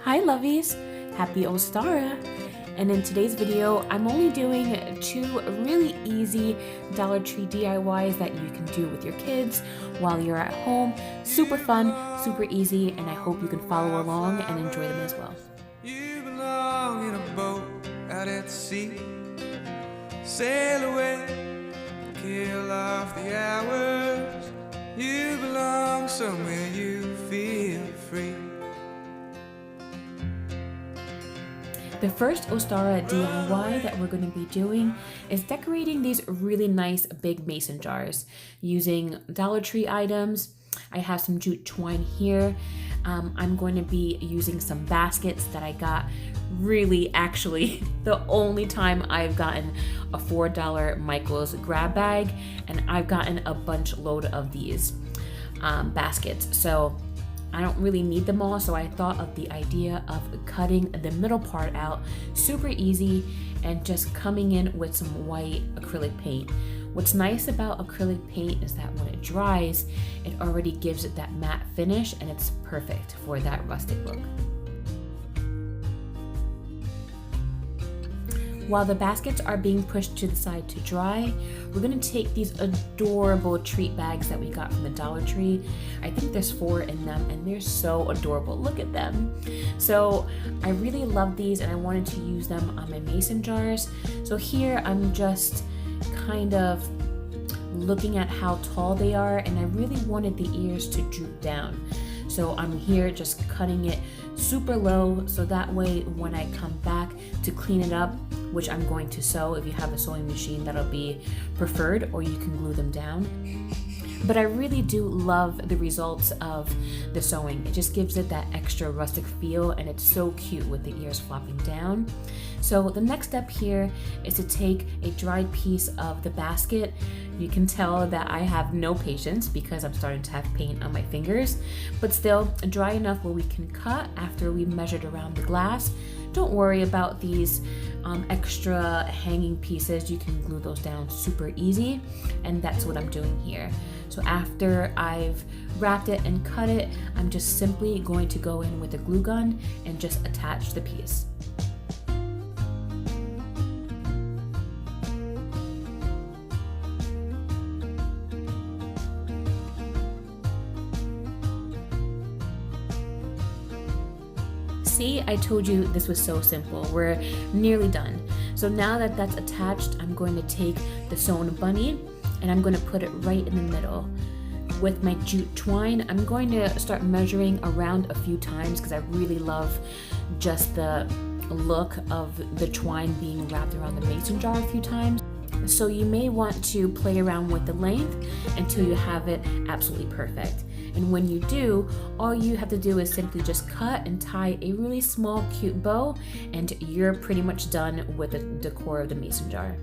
Hi lovies, happy Ostara! And in today's video, I'm only doing 2 really easy Dollar Tree DIYs that you can do with your kids while you're at home. Super fun, super easy, and I hope you can follow along and enjoy them as well. You belong in a boat out at sea. Sail away, kill off the hours. You belong somewhere you feel free. The first Ostara DIY that we're going to be doing is decorating these really nice big mason jars using Dollar Tree items. I have some jute twine here. I'm going to be using some baskets that I got actually the only time I've gotten a $4 Michael's grab bag, and I've gotten a bunch load of these baskets. So I don't really need them all, so I thought of the idea of cutting the middle part out, super easy, and just coming in with some white acrylic paint. What's nice about acrylic paint is that when it dries, it already gives it that matte finish, and it's perfect for that rustic look. While the baskets are being pushed to the side to dry, we're going to take these adorable treat bags that we got from the Dollar Tree. I think there's 4 in them, and they're so adorable. Look at them. So I really love these, and I wanted to use them on my mason jars. So here I'm just kind of looking at how tall they are, and I really wanted the ears to droop down. So I'm here just cutting it super low, so that way when I come back to clean it up, which I'm going to sew, if you have a sewing machine that'll be preferred, or you can glue them down. But I really do love the results of the sewing. It just gives it that extra rustic feel, and it's so cute with the ears flopping down. So the next step here is to take a dried piece of the basket. You can tell that I have no patience because I'm starting to have paint on my fingers, but still dry enough where we can cut after we measured around the glass. Don't worry about these extra hanging pieces. You can glue those down super easy, and that's what I'm doing here. So after I've wrapped it and cut it, I'm just simply going to go in with a glue gun and just attach the piece. See, I told you this was so simple. We're nearly done. So now that that's attached, I'm going to take the sewn bunny and I'm going to put it right in the middle. With my jute twine, I'm going to start measuring around a few times because I really love just the look of the twine being wrapped around the mason jar a few times. So you may want to play around with the length until you have it absolutely perfect. And when you do, all you have to do is simply just cut and tie a really small, cute bow, and you're pretty much done with the decor of the mason jar.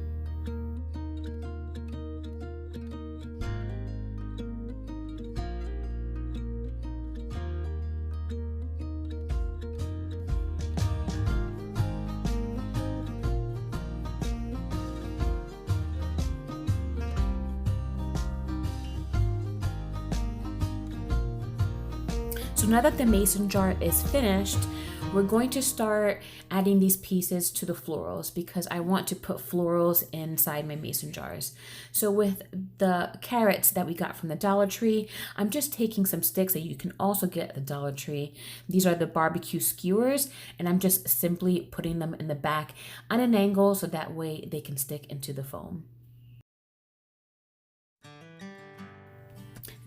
So now that the mason jar is finished, we're going to start adding these pieces to the florals because I want to put florals inside my mason jars. So with the carrots that we got from the Dollar Tree, I'm just taking some sticks that you can also get at the Dollar Tree. These are the barbecue skewers, and I'm just simply putting them in the back on an angle so that way they can stick into the foam.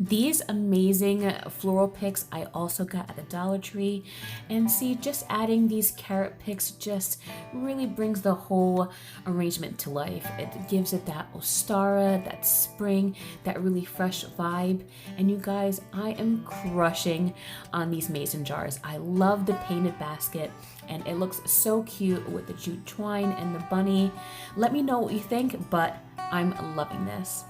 These amazing floral picks I also got at the Dollar Tree, and see, just adding these carrot picks just really brings the whole arrangement to life. It gives it that Ostara, that spring, that really fresh vibe. And you guys, I am crushing on these mason jars. I love the painted basket, and it looks so cute with the jute twine and the bunny. Let me know what you think, but I'm loving this.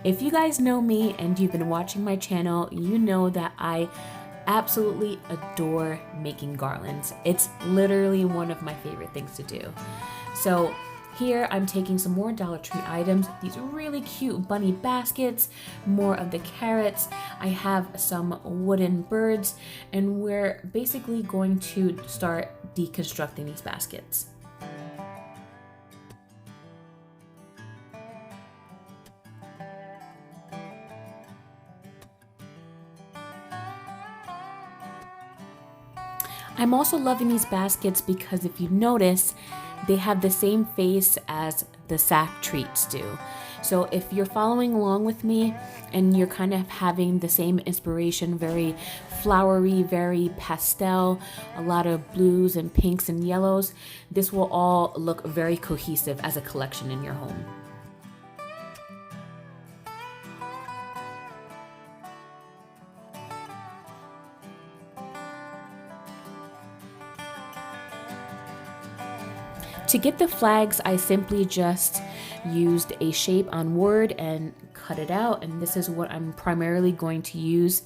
If you guys know me and you've been watching my channel, you know that I absolutely adore making garlands. It's literally one of my favorite things to do. So Here I'm taking some more Dollar Tree items, these really cute bunny baskets, more of the carrots. I have some wooden birds, and we're basically going to start deconstructing these baskets. I'm also loving these baskets because if you notice, they have the same face as the sack treats do. So if you're following along with me and you're kind of having the same inspiration, very flowery, very pastel, a lot of blues and pinks and yellows, this will all look very cohesive as a collection in your home. To get the flags, I simply just used a shape on wood and cut it out, and this is what I'm primarily going to use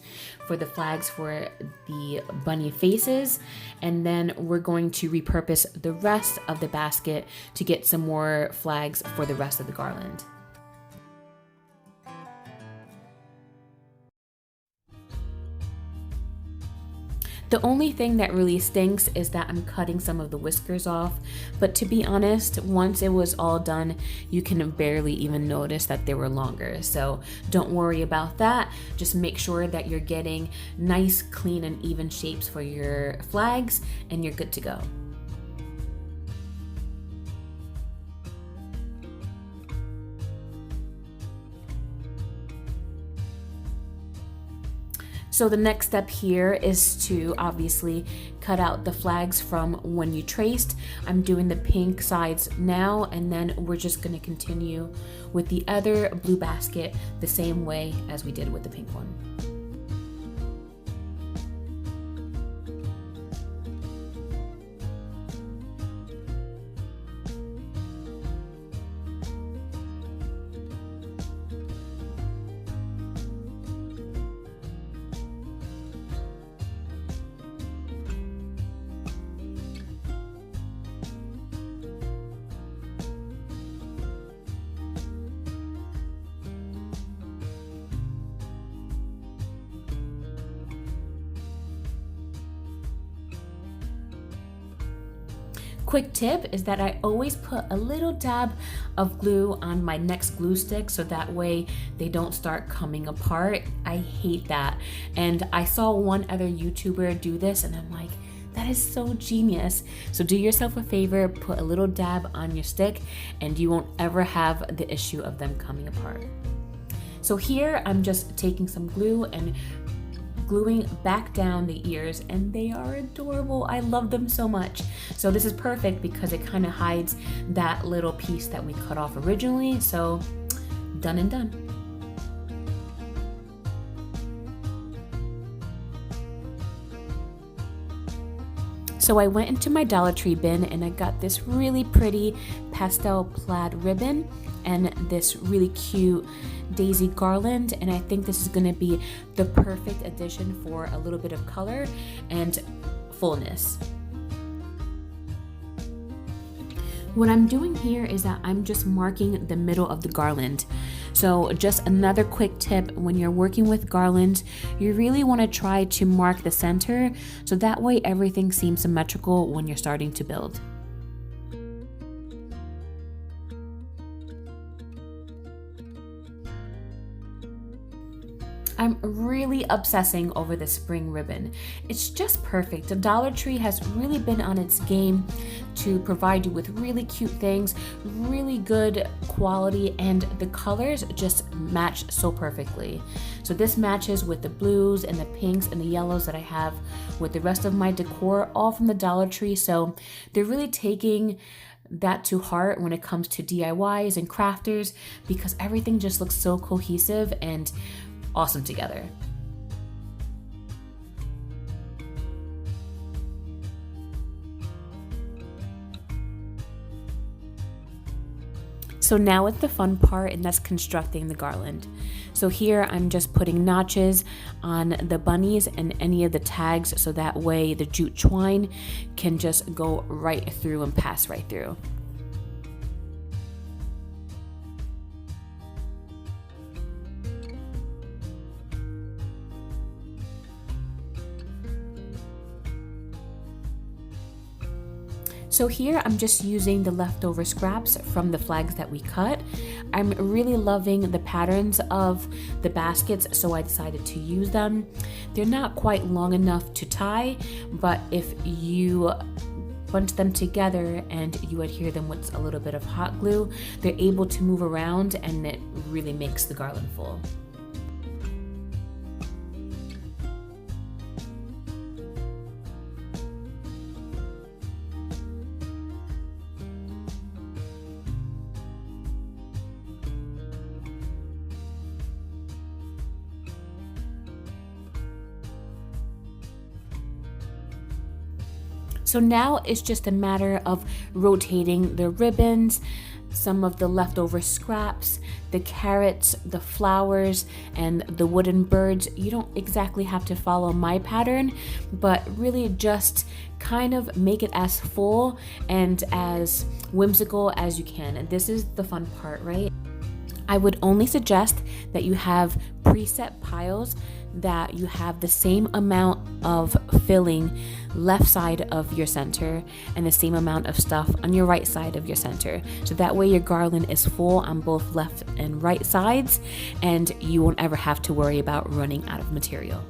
for the flags for the bunny faces, and then we're going to repurpose the rest of the basket to get some more flags for the rest of the garland. The only thing that really stinks is that I'm cutting some of the whiskers off, but to be honest, once it was all done, you can barely even notice that they were longer. So don't worry about that. Just make sure that you're getting nice, clean, and even shapes for your flags, and you're good to go. So the next step here is to obviously cut out the flags from when you traced. I'm doing the pink sides now, and then we're just going to continue with the other blue basket the same way as we did with the pink one. Quick tip is that I always put a little dab of glue on my next glue stick so that way they don't start coming apart. I hate that. And I saw one other YouTuber do this and I'm like, that is so genius. So do yourself a favor, put a little dab on your stick and you won't ever have the issue of them coming apart. So here I'm just taking some glue and gluing back down the ears, and they are adorable. I love them so much. So this is perfect because it kind of hides that little piece that we cut off originally. So done and done. So I went into my Dollar Tree bin and I got this really pretty pastel plaid ribbon and this really cute daisy garland, and I think this is going to be the perfect addition for a little bit of color and fullness. What I'm doing here is that I'm just marking the middle of the garland. So just another quick tip, when you're working with garland, you really want to try to mark the center so that way everything seems symmetrical when you're starting to build. I'm really obsessing over the spring ribbon. It's just perfect. The Dollar Tree has really been on its game to provide you with really cute things, really good quality, and the colors just match so perfectly. So this matches with the blues and the pinks and the yellows that I have with the rest of my decor, all from the Dollar Tree. So they're really taking that to heart when it comes to DIYs and crafters because everything just looks so cohesive and awesome together. So now it's the fun part, and that's constructing the garland. So here I'm just putting notches on the bunnies and any of the tags so that way the jute twine can just go right through and pass right through. So here I'm just using the leftover scraps from the flags that we cut. I'm really loving the patterns of the baskets, so I decided to use them. They're not quite long enough to tie, but if you bunch them together and you adhere them with a little bit of hot glue, they're able to move around and it really makes the garland full. So now it's just a matter of rotating the ribbons, some of the leftover scraps, the carrots, the flowers, and the wooden birds. You don't exactly have to follow my pattern, but really just kind of make it as full and as whimsical as you can. And this is the fun part, right? I would only suggest that you have preset piles, that you have the same amount of filling left side of your center and the same amount of stuff on your right side of your center. So that way your garland is full on both left and right sides and you won't ever have to worry about running out of material.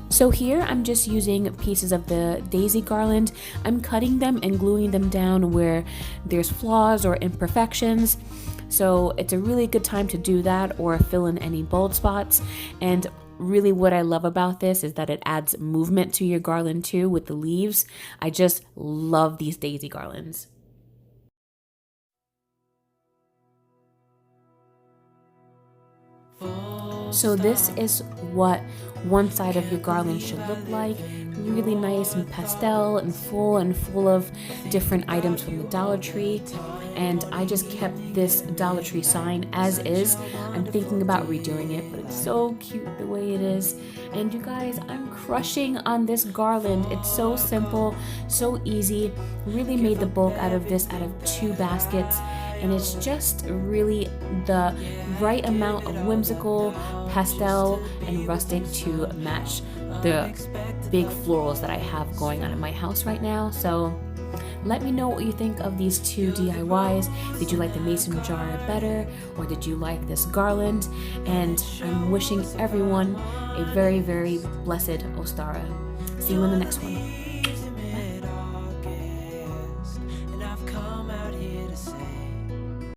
So here I'm just using pieces of the daisy garland. I'm cutting them and gluing them down where there's flaws or imperfections. So it's a really good time to do that or fill in any bold spots. And really what I love about this is that it adds movement to your garland too with the leaves. I just love these daisy garlands. So this is what one side of your garland should look like. Really nice and pastel and full of different items from the Dollar Tree. And I just kept this Dollar Tree sign as is. I'm thinking about redoing it, but it's so cute the way it is. And you guys, I'm crushing on this garland. It's so simple, so easy. Really made the bulk out of this out of 2 baskets. And it's just really the right amount of whimsical, pastel, and rustic to match the big florals that I have going on in my house right now. So let me know what you think of these 2 DIYs. Did you like the mason jar better, or did you like this garland? And I'm wishing everyone a very, very blessed Ostara. See you in the next one.